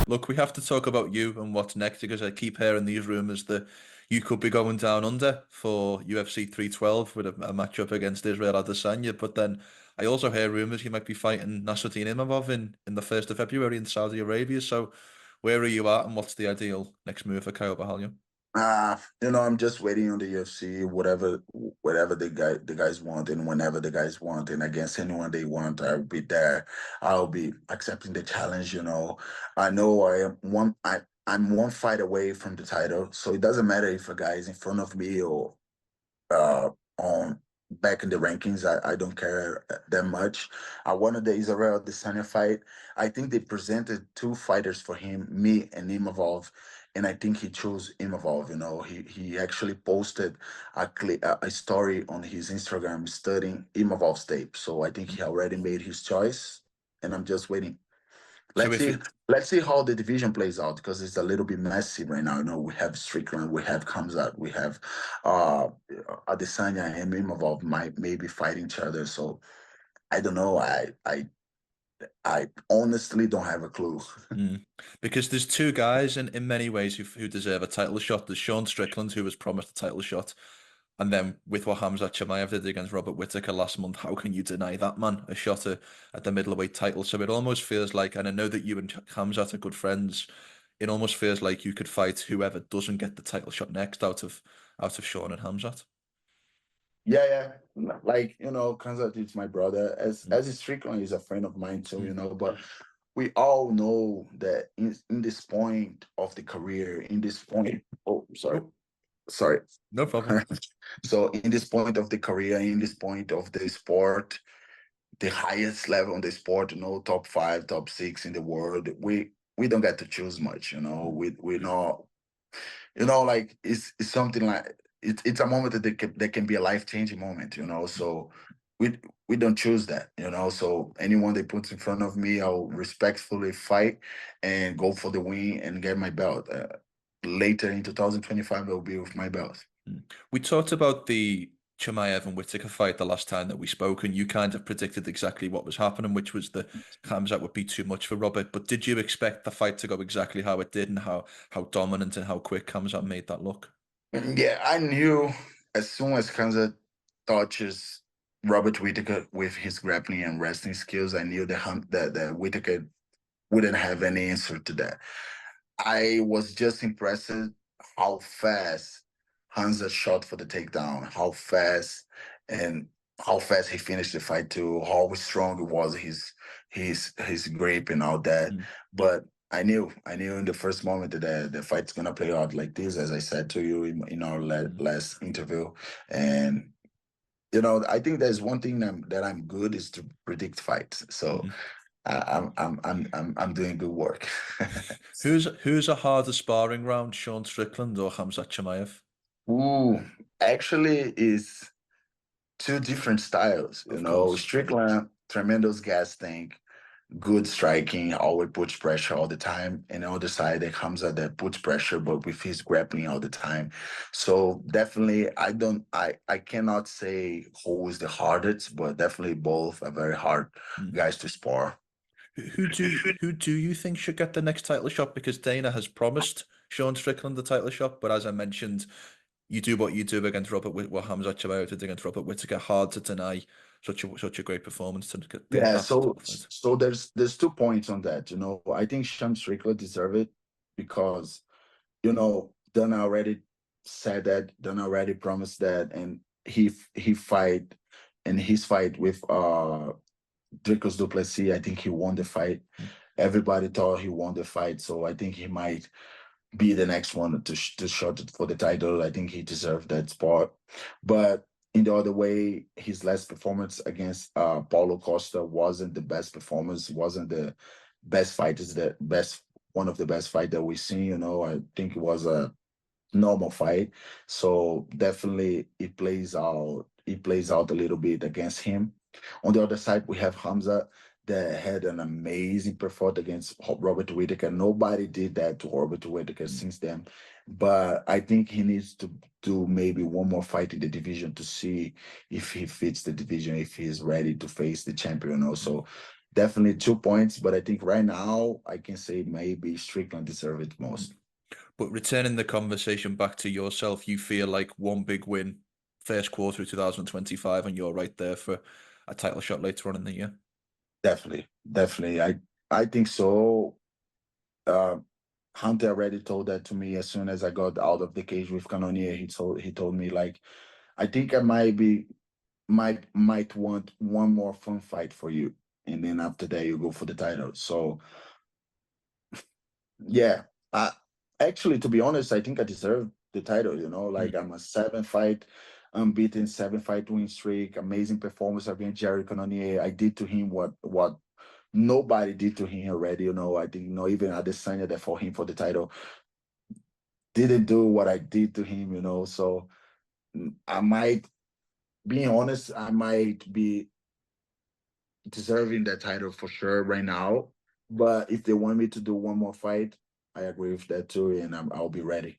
Look, we have to talk about you and what's next because I keep hearing these rumors that you could be going down under for UFC 312 with a matchup against Israel Adesanya. But then I also hear rumors you might be fighting Nasruddin Imavov in the 1st of February in Saudi Arabia. So where are you at and what's the ideal next move for Caio Borralho? I'm just waiting on the UFC, whatever the guys want, and whenever the guys want, and against anyone they want, I'll be there. I'll be accepting the challenge. I know I'm one fight away from the title, so it doesn't matter if a guy is in front of me or on back in the rankings. I don't care that much. I wanted the Israel Adesanya fight. I think they presented two fighters for him, me and Imavov, and I think he chose Imavov. He actually posted a story on his Instagram studying Imavov's tape. So I think he already made his choice, and I'm just waiting. So Let's if see. it, Let's see how the division plays out because it's a little bit messy right now. We have Strickland, we have Khamzat, we have uh Adesanya and Imavov might maybe fight each other. So I don't know. I honestly don't have a clue. mm, because there's two guys in many ways who deserve a title shot. There's Sean Strickland, who was promised a title shot. And then with what Khamzat Chimaev did against Robert Whittaker last month, how can you deny that man a shot at the middleweight title? So it almost feels like, and I know that you and Khamzat are good friends, it almost feels like you could fight whoever doesn't get the title shot next out of Sean and Khamzat. Yeah, yeah. Like, Khamzat is my brother. Mm, As Strickland is a friend of mine too, mm, but we all know that in this point of the career, in this point, oh, sorry. oh, Sorry. no problem. So in this point of the career, in this point of the sport, the highest level on the sport, top five, top six in the world, we don't get to choose much, we know, like it's something like it's a moment that can be a life-changing moment, so we don't choose that, so anyone they put in front of me, I'll respectfully fight and go for the win and get my belt. Later in 2025, I'll be with my belt. Mm. We talked about the Chimaev and Whittaker fight the last time that we spoke, and you kind of predicted exactly what was happening, which was the Khamzat would be too much for Robert. But did you expect the fight to go exactly how it did and how dominant and how quick Khamzat made that look? Yeah, I knew as soon as Khamzat touches Robert Whittaker with his grappling and wrestling skills, I knew that Whittaker wouldn't have any answer to that. I was just impressed how fast Hansa shot for the takedown, and how fast he finished the fight too, how strong it was his grip and all that. Mm. But I knew in the first moment that the fight's gonna play out like this, as I said to you in our Mm. last interview. And I think there's one thing that I'm good is to predict fights. So Mhm. I'm doing good work. Who's a harder sparring round, Sean Strickland or Khamzat Chimaev? Ooh, actually, is two different styles. Of course. Strickland, tremendous gas tank, good striking, always puts pressure all the time. And the other side, that comes at that puts pressure, but with his grappling all the time. So definitely, I cannot say who is the hardest, but definitely both are very hard Mm. guys to spar. Who do you think should get the next title shot? Because Dana has promised Sean Strickland the title shot, but as I mentioned, you do what you do against what Khamzat Chimaev did against Robert Whittaker. Hard to deny such a great performance to get Yeah, that so title fight. there's 2 points on that. I think Sean Strickland deserve it because Dana already said that, Dana already promised that, and he fight in his fight with Dricus Du Plessis. I think he won the fight. Mm. Everybody thought he won the fight, so I think he might be the next one to shot it for the title. I think he deserved that spot. But in the other way, his last performance against Paulo Costa wasn't the best performance, wasn't the best fight, is the best one of the best fight that we've seen. I think it was a normal fight. So definitely it plays out a little bit against him. On the other side, we have Hamza that had an amazing performance against Robert Whittaker. Nobody did that to Robert Whittaker Mm. since then. But I think he needs to do maybe one more fight in the division to see if he fits the division, if he's ready to face the champion Mm. also. definitely 2 points, but I think right now I can say maybe Strickland deserves it most. But returning the conversation back to yourself, you feel like one big win, first quarter of 2025, and you're right there for a title shot later on in the year. Definitely. I think so. Hunter already told that to me as soon as I got out of the cage with Cannonier. He told me like, I think I might want one more fun fight for you, and then after that you go for the title. So yeah, actually, to be honest, I think I deserve the title. Like I'm a 7-fight unbeaten, 7-fight win streak, amazing performance against Jerry Cannonier. I did to him what nobody did to him already. I think even Adesanya that fought him for the title didn't do what I did to him. So I might, being honest, I might be deserving that title for sure right now. But if they want me to do one more fight, I agree with that too, and I'll be ready.